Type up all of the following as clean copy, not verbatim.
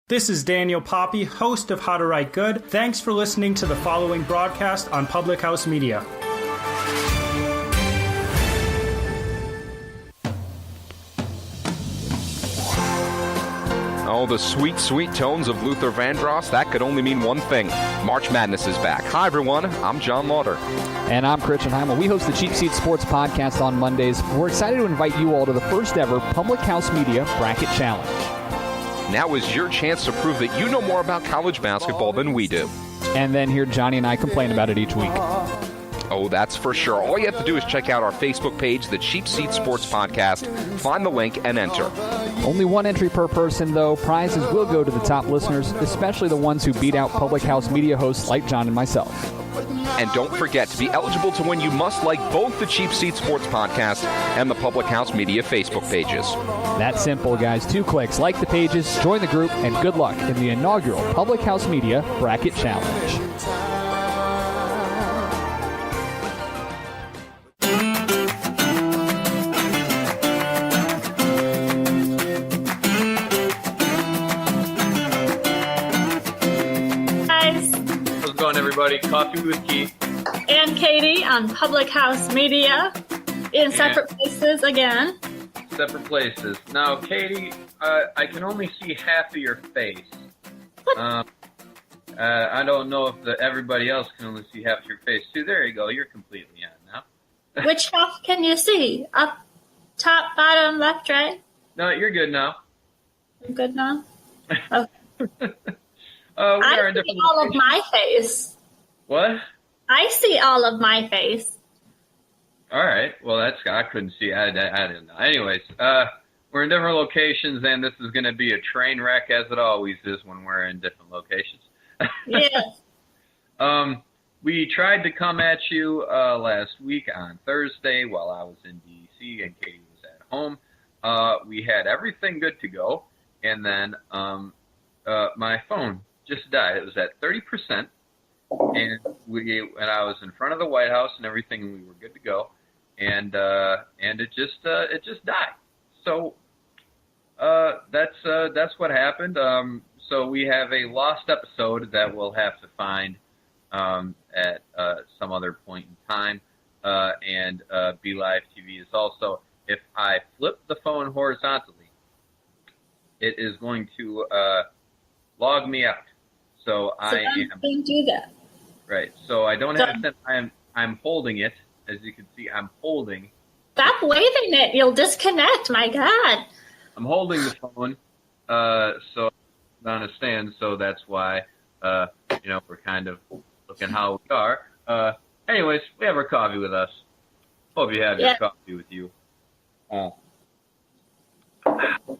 This is Daniel Poppy, host of How to Write Good. Thanks for listening to the following broadcast on Public House Media. Oh, the sweet, sweet tones of Luther Vandross. That could only mean one thing. March Madness is back. Hi, everyone. I'm John Lauder. And I'm Christian Heimel. We host the Cheap Seat Sports Podcast on Mondays. We're excited to invite you all to the first ever Public House Media Bracket Challenge. Now is your chance to prove that you know more about college basketball than we do. And then hear Johnny and I complain about it each week. Oh, that's for sure. All you have to do is check out our Facebook page, the Cheap Seat Sports Podcast, find the link, and enter. Only one entry per person, though. Prizes will go to the top listeners, especially the ones who beat out Public House Media hosts like John and myself. And don't forget, to be eligible to win, you must like both the Cheap Seat Sports Podcast and the Public House Media Facebook pages. That's simple, guys. 2 clicks. Like the pages, join the group, and good luck in the inaugural Public House Media Bracket Challenge. Everybody, Coffee with Keith and Katie on Public House Media in separate places again. Separate places. Now, Katie, I can only see half of your face. I don't know if everybody else can only see half of your face too. There you go. You're completely on now. Which half can you see? Up, top, bottom, left, right? No, you're good now. I'm good now? Okay. I see all of my face. What? I see all of my face. All right. Well, I couldn't see. I didn't know. Anyways, we're in different locations, and this is going to be a train wreck, as it always is when we're in different locations. Yes. We tried to come at you last week on Thursday while I was in D.C. and Katie was at home. We had everything good to go, and then my phone just died. It was at 30%. And I was in front of the White House and everything, and we were good to go, and it just died. So that's what happened. So we have a lost episode that we'll have to find at some other point in time. And Be Live TV is also, if I flip the phone horizontally, it is going to log me out. So I don't do that. Right. So I don't have to. I'm holding it. As you can see, I'm holding. Stop waving it. You'll disconnect. My God. I'm holding the phone. So it's on a stand. So that's why, we're kind of looking how we are. Anyways, we have our coffee with us. Hope you have your coffee with you.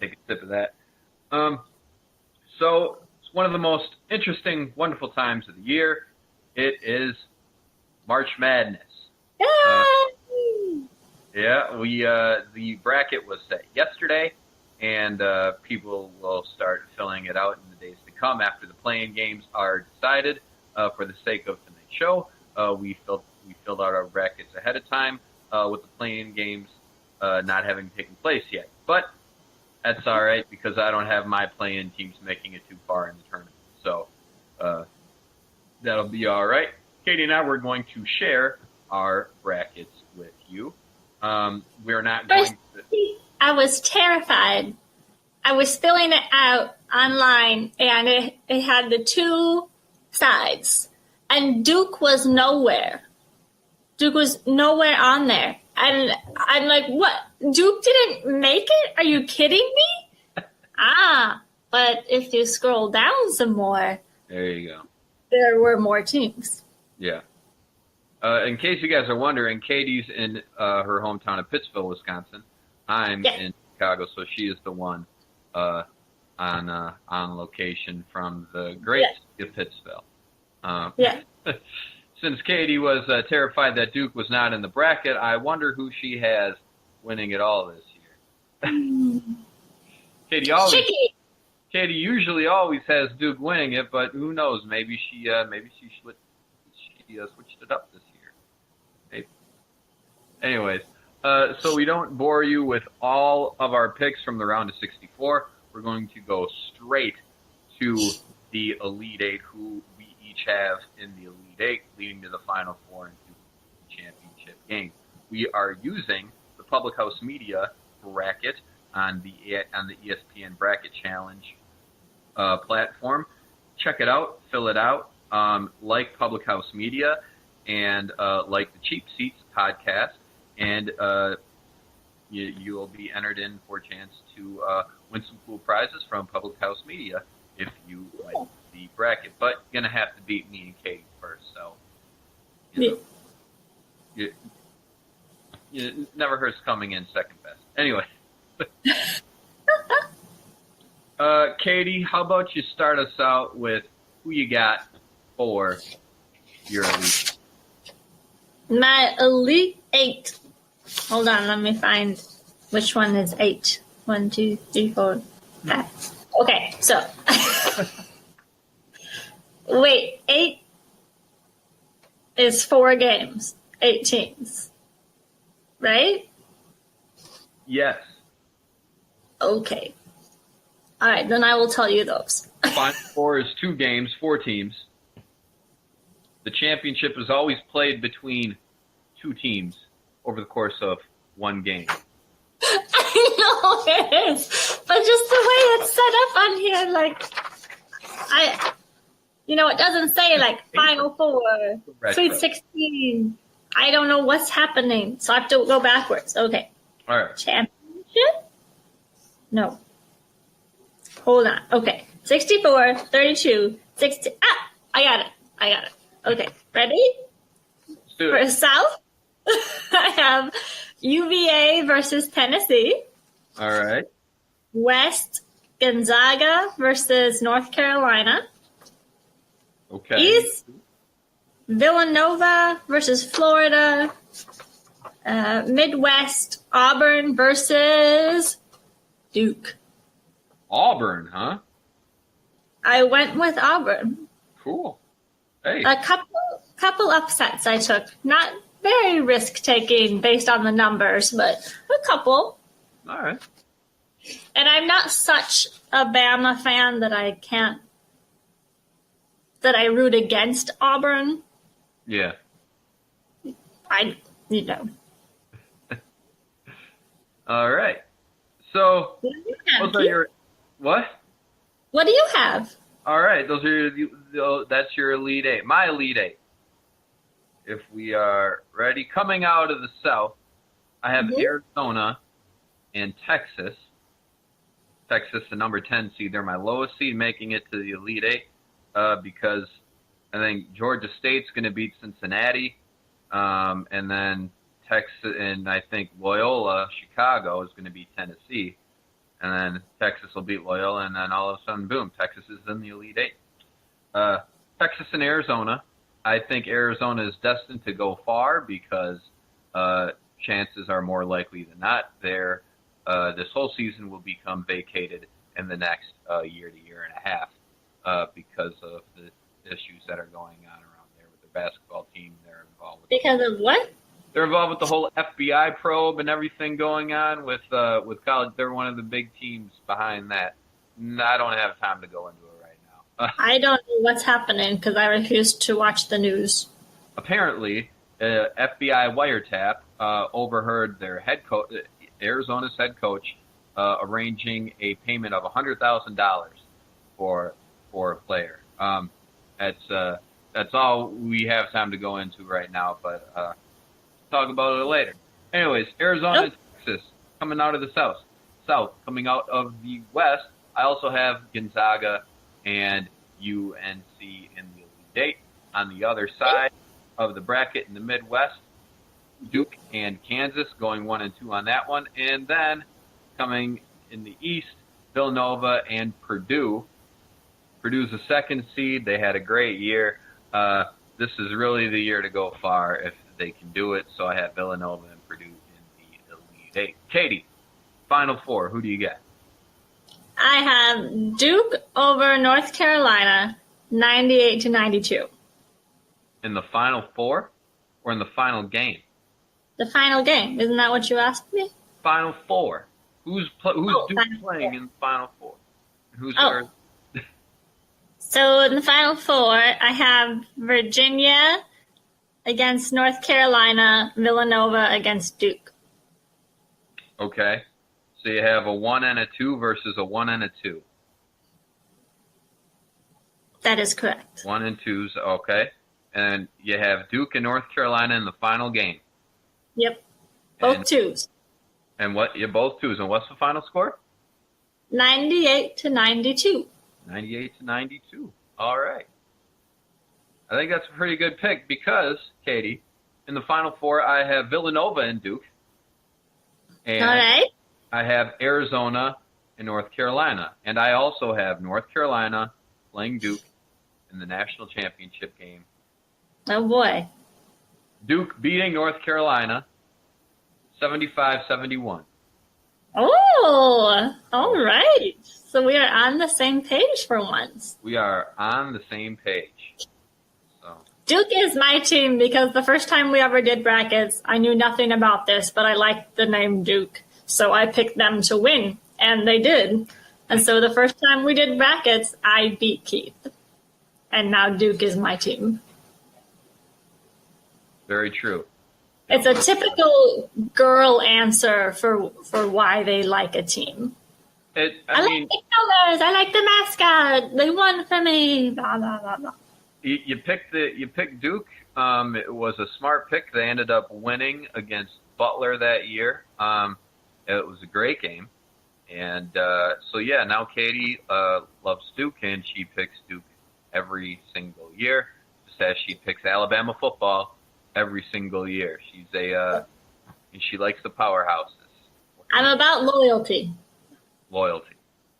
Take a sip of that. So it's one of the most interesting, wonderful times of the year. It is March Madness. The bracket was set yesterday, and people will start filling it out in the days to come after the play-in games are decided. For the sake of tonight's show, we filled out our brackets ahead of time with the play-in games not having taken place yet. But that's all right because I don't have my play-in teams making it too far in the tournament. So that'll be all right. Katie and I were going to share our brackets with you. We're not going to... I was terrified. I was filling it out online, and it had the 2 sides. And Duke was nowhere. Duke was nowhere on there. And I'm like, what? Duke didn't make it? Are you kidding me? But if you scroll down some more... There you go. There were more teams. Yeah. In case you guys are wondering, Katie's in her hometown of Pittsville, Wisconsin. I'm in Chicago, so she is the one on location from the great city of Pittsville. Since Katie was terrified that Duke was not in the bracket, I wonder who she has winning it all this year. Katie usually always has Duke winning it, but who knows? Maybe she switched it up this year. Maybe. Anyways, so we don't bore you with all of our picks from the round of 64. We're going to go straight to the Elite Eight, who we each have in the Elite Eight, leading to the Final Four and to the championship game. We are using the Public House Media bracket on the ESPN Bracket Challenge platform. Check it out, fill it out, like Public House Media and like the Cheap Seats podcast, and you will be entered in for a chance to win some cool prizes from Public House Media if you like the bracket. But you're going to have to beat me and Katie first, so you never hurts coming in second best. Anyway. Katie, how about you start us out with who you got for your Elite? My Elite Eight. Hold on, let me find which one is 8. 1, 2, 3, 4, 5. Okay, so wait, 8 is 4 games, 8 teams, right? Yes. Okay. All right, then I will tell you those. Final Four is 2 games, 4 teams. The championship is always played between 2 teams over the course of 1 game. I know it is, but just the way it's set up on here, it doesn't say Final Four, Sweet 16. I don't know what's happening, so I have to go backwards. Okay. All right. Championship? No. Hold on. Okay. 64, 32, 60. Ah! I got it. Okay. Ready? Let's do For it. South, I have UVA versus Tennessee. All right. West, Gonzaga versus North Carolina. Okay. East, Villanova versus Florida. Midwest, Auburn versus Duke. Auburn, huh? I went with Auburn. Cool. Hey. A couple upsets I took. Not very risk-taking based on the numbers, but a couple. All right. And I'm not such a Bama fan that I root against Auburn. Yeah. All right. So, What do you have? those are your what? What do you have? All right, those are that's your Elite Eight. My Elite Eight. If we are ready, coming out of the South, I have Arizona and Texas. Texas, the number 10 seed. They're my lowest seed, making it to the Elite Eight because I think Georgia State's going to beat Cincinnati, and then Texas, and I think Loyola Chicago is going to beat Tennessee. And then Texas will beat Loyola, and then all of a sudden, boom, Texas is in the Elite Eight. Texas and Arizona. I think Arizona is destined to go far because chances are more likely than not this whole season will become vacated in the next year to year and a half because of the issues that are going on around there with their basketball team. They're involved with Because of what? They're involved with the whole FBI probe and everything going on with college. They're one of the big teams behind that. I don't have time to go into it right now. I don't know what's happening because I refuse to watch the news. Apparently, FBI wiretap overheard their Arizona's head coach, arranging a payment of $100,000 for a player. That's all we have time to go into right now, but talk about it later. Anyways, Arizona and Texas coming out of the South. Coming out of the West, I also have Gonzaga and UNC in the Elite Eight. On the other side of the bracket in the Midwest, Duke and Kansas going 1 and 2 on that one. And then coming in the East, Villanova and Purdue. Purdue's the 2nd seed. They had a great year. This is really the year to go far if they can do it. So I have Villanova and Purdue in the Elite Eight. Katie, Final Four, who do you get? I have Duke over North Carolina, 98-92. In the Final Four or in the final game? The final game. Isn't that what you asked me? Final Four. Who's Duke Final playing Four. in the Final Four? Who's Oh. So in the Final Four, I have Virginia against North Carolina, Villanova against Duke. Okay. So you have a 1 and a 2 versus a 1 and a 2. That is correct. 1 and 2s, okay. And you have Duke and North Carolina in the final game. Yep. Both And- twos. And what? You both 2s. And what's the final score? 98-92. 98-92. All right. I think that's a pretty good pick because, Katie, in the Final Four, I have Villanova and Duke. And All right. I have Arizona and North Carolina. And I also have North Carolina playing Duke in the national championship game. Oh, boy. Duke beating North Carolina 75-71. Oh, all right. So we are on the same page for once. We are on the same page. So Duke is my team because the first time we ever did brackets, I knew nothing about this, but I liked the name Duke. So I picked them to win, and they did. And so the first time we did brackets, I beat Keith. And now Duke is my team. very true. It's a typical girl answer for why they like a team. I I mean, like the colors. I like the mascot. They won for me. Blah blah blah blah. you picked Duke. It was a smart pick. They ended up winning against Butler that year. It was a great game, and so yeah. Now Katie loves Duke, and she picks Duke every single year, just as she picks Alabama football every single year. And she likes the powerhouses. I'm about loyalty, Loyalty.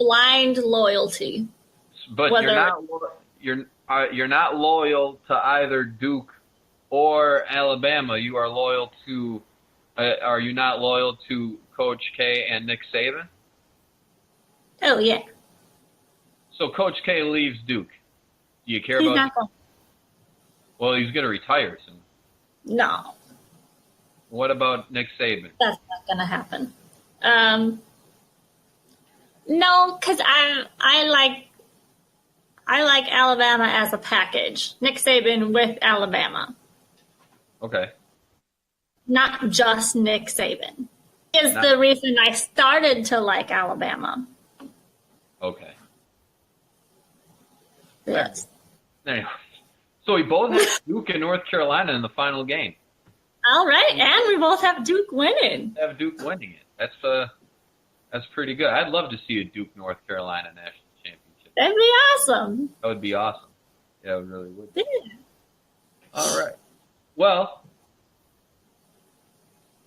blind loyalty. But you're not loyal to either Duke or Alabama. You are loyal to. Are you not loyal to Coach K and Nick Saban? Oh yeah. So Coach K leaves Duke. Do you care He's about? not going. Well, he's going to retire soon. No, What about Nick Saban? that's not going to happen. No, because I like Alabama as a package. Nick Saban with Alabama, Okay. not just Nick Saban. Is the reason I started to like Alabama. Okay. Yes. Anyway, so we both have Duke and North Carolina in the final game. All right, and we both have Duke winning. Have Duke winning it. That's pretty good. I'd love to see a Duke North Carolina national championship. That'd be awesome. That would be awesome. Yeah, it really would. Yeah. All right. Well,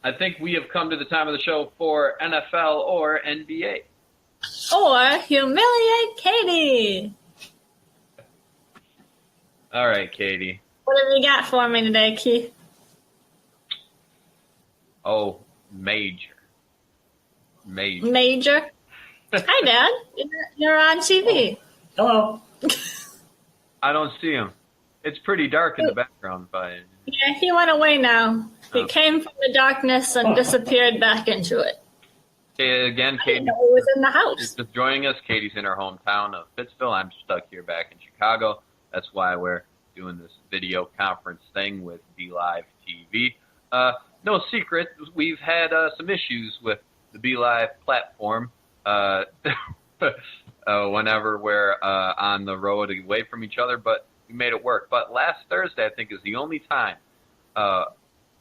I think we have come to the time of the show for NFL or NBA. Or humiliate Katie. All right, Katie. What have you got for me today, Keith? Oh, major. Major. Hi, Dad. You're on TV. Hello. I don't see him. It's pretty dark in the background, but Yeah, he went away now. He came from the darkness and disappeared back into it. okay, again, I Katie didn't know he was in the is house. just joining us. Katie's in her hometown of Pittsville. I'm stuck here back in Chicago. That's why we're doing this video conference thing with BeLive TV. No secret, we've had some issues with the BeLive platform whenever we're on the road away from each other, but we made it work. But last Thursday, I think, is the only time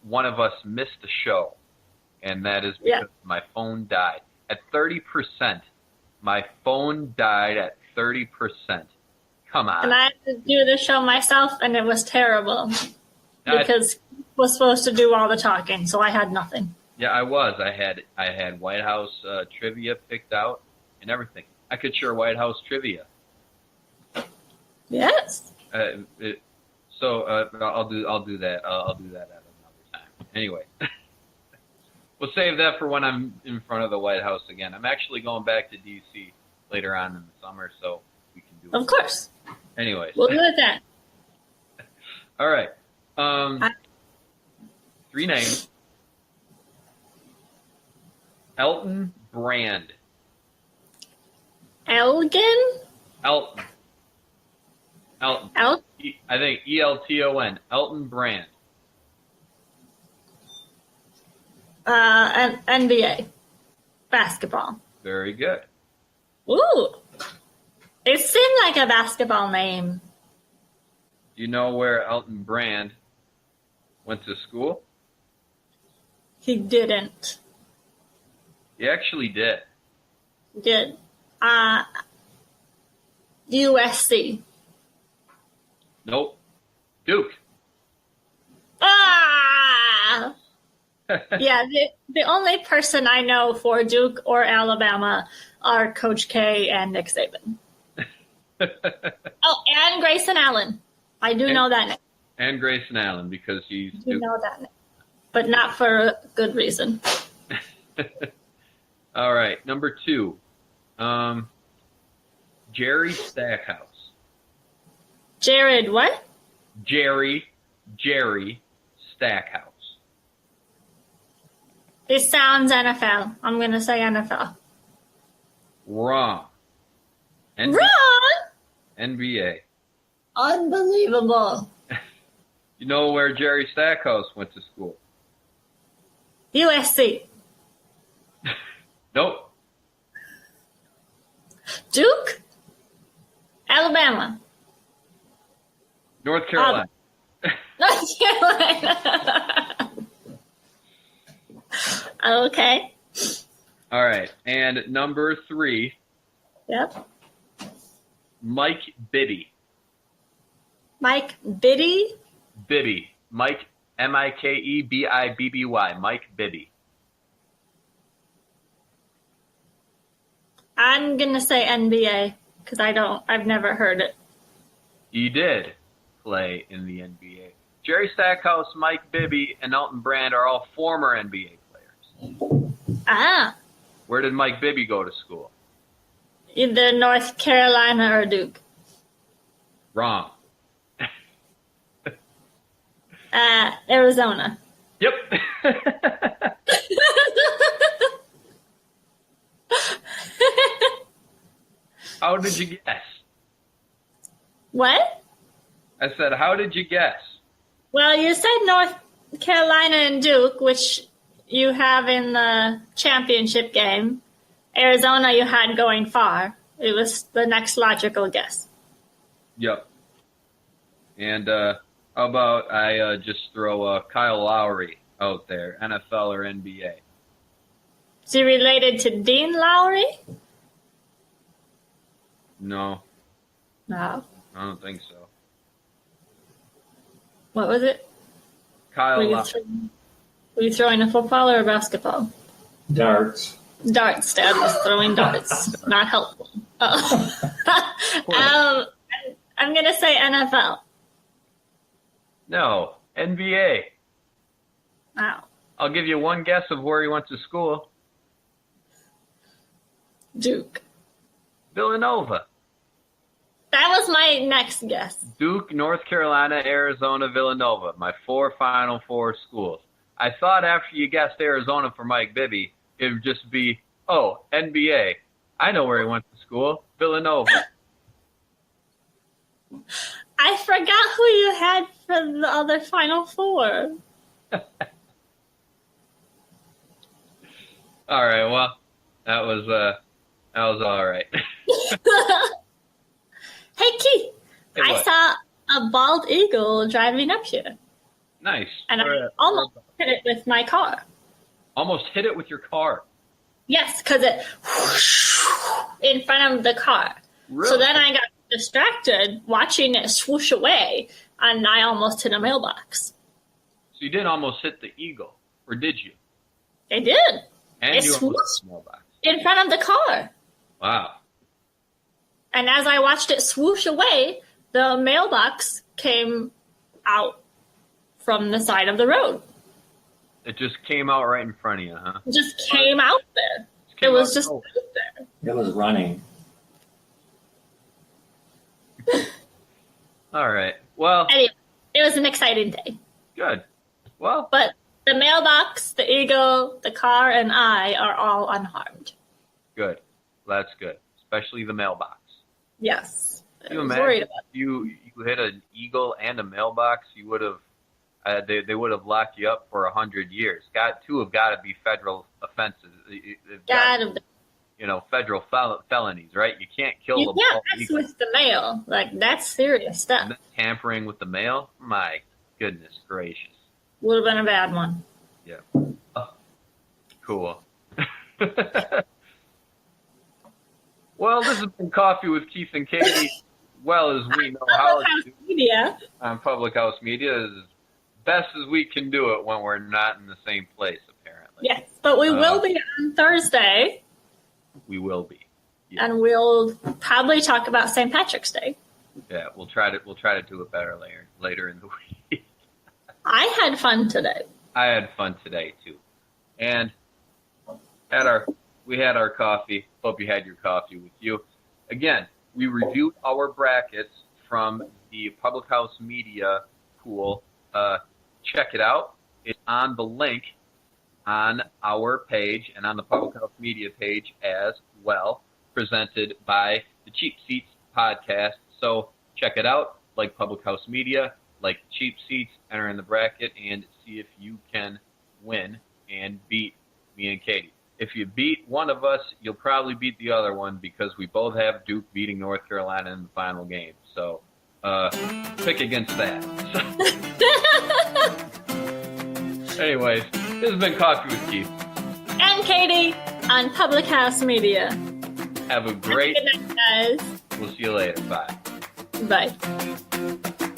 one of us missed a show, and that is because my phone died. At 30%, my phone died at 30%. Come on. And I had to do the show myself, and it was terrible. Because he was supposed to do all the talking, so I had nothing. Yeah, I was. I had White House trivia picked out and everything. I could share White House trivia. Yes. I'll do that. I'll do that at another time. Anyway, we'll save that for when I'm in front of the White House again. I'm actually going back to D.C. later on in the summer, so we can do it. Of course. Anyways. We'll do it then. All right. 3 names. Elton Brand. Elgin? Elton. Elton. Elton? I think Elton. Elton Brand. NBA. Basketball. Very good. Ooh. It seemed like a basketball name. Do you know where Elton Brand went to school? He didn't. He actually did. Did. USC. Nope. Duke. Ah! Yeah, the only person I know for Duke or Alabama are Coach K and Nick Saban. Oh, and Grayson Allen. I do know that name. And Grayson Allen, because he's I do know that name. But not for a good reason. All right, number 2. Jerry Stackhouse. Jared what? Jerry Stackhouse. It sounds NFL. I'm going to say NFL. Wrong. Wrong! NBA. Unbelievable. You know where Jerry Stackhouse went to school? USC. Nope. Duke? Alabama. North Carolina. North Carolina. Okay. All right, and number 3, Yep. Mike Bibby. Mike Biddy? Bibby. Mike, Mikebibby. Mike Bibby. I'm going to say NBA because I've never heard it. He did play in the NBA. Jerry Stackhouse, Mike Bibby, and Elton Brand are all former NBA players. Ah, Where did Mike Bibby go to school? either North Carolina or Duke. Wrong. Arizona. Yep. How did you guess? What? I said, how did you guess? Well, you said North Carolina and Duke, which you have in the championship game. Arizona you had going far. It was the next logical guess. Yep. And how about I just throw Kyle Lowry out there, NFL or NBA? Is he related to Dean Lowry? No, No. I don't think so. What was it? Kyle Were Lowry. you throwing a football or a basketball? Darts. Darts. Dad was throwing darts. Not helpful. Oh. I'm going to say NFL. No, NBA. Wow. I'll give you one guess of where he went to school. Duke. Villanova. That was my next guess. Duke, North Carolina, Arizona, Villanova. My 4 Final Four schools. I thought after you guessed Arizona for Mike Bibby, it would just be, oh, NBA. I know where he went to school. Villanova. I forgot who you had for the other Final Four. All right, well, that was all right. Hey, Keith. Hey, I what? saw a bald eagle driving up here, Nice. and I almost hit it with my car. Almost hit it with your car. Yes, because it whoosh in front of the car. Really? So then I got distracted watching it swoosh away, and I almost hit a mailbox. So you didn't almost hit the eagle, or did you? I did. And It you almost swooshed hit the mailbox. in front of the car. Wow. And as I watched it swoosh away, the mailbox came out from the side of the road. It just came out right in front of you, huh? It just came out there. came It was out just of out there. It was running. All right. Well, Anyway, it was an exciting day. good. Well, But the mailbox, the eagle, the car, and I are all unharmed. good. That's good. Especially the mailbox. Yes. Can you I was imagine worried if about you hit an eagle and a mailbox, you would have they would have locked you up for 100 years. Two have got to be federal offenses. They've got to God. be, federal felonies, right? You can't kill You them. can't mess with the mail. Like, that's serious stuff. And then tampering with the mail. My goodness gracious. Would have been a bad one. Yeah. Oh, cool. Well, this has been Coffee with Keith and Katie. Well, as we know how Public House Media. on Public House Media, as best as we can do it when we're not in the same place, apparently. Yes, but we will be on Thursday, We will be. Yeah. and we'll probably talk about St. Patrick's Day. Yeah, we'll try to do it better later in the week. I had fun today. I had fun today too, and we had our coffee. Hope you had your coffee with you. Again, we reviewed our brackets from the Public House Media pool. Check it out. It's on the link on our page and on the Public House Media page as well, presented by the Cheap Seats podcast. So check it out. Like Public House Media, like Cheap Seats, enter in the bracket and see if you can win and beat me and Katie. If you beat one of us, you'll probably beat the other one because we both have Duke beating North Carolina in the final game. So pick against that. Anyways, this has been Coffee with Keith. And Katie on Public House Media. Have a great. Good night, guys. We'll see you later. Bye. Bye.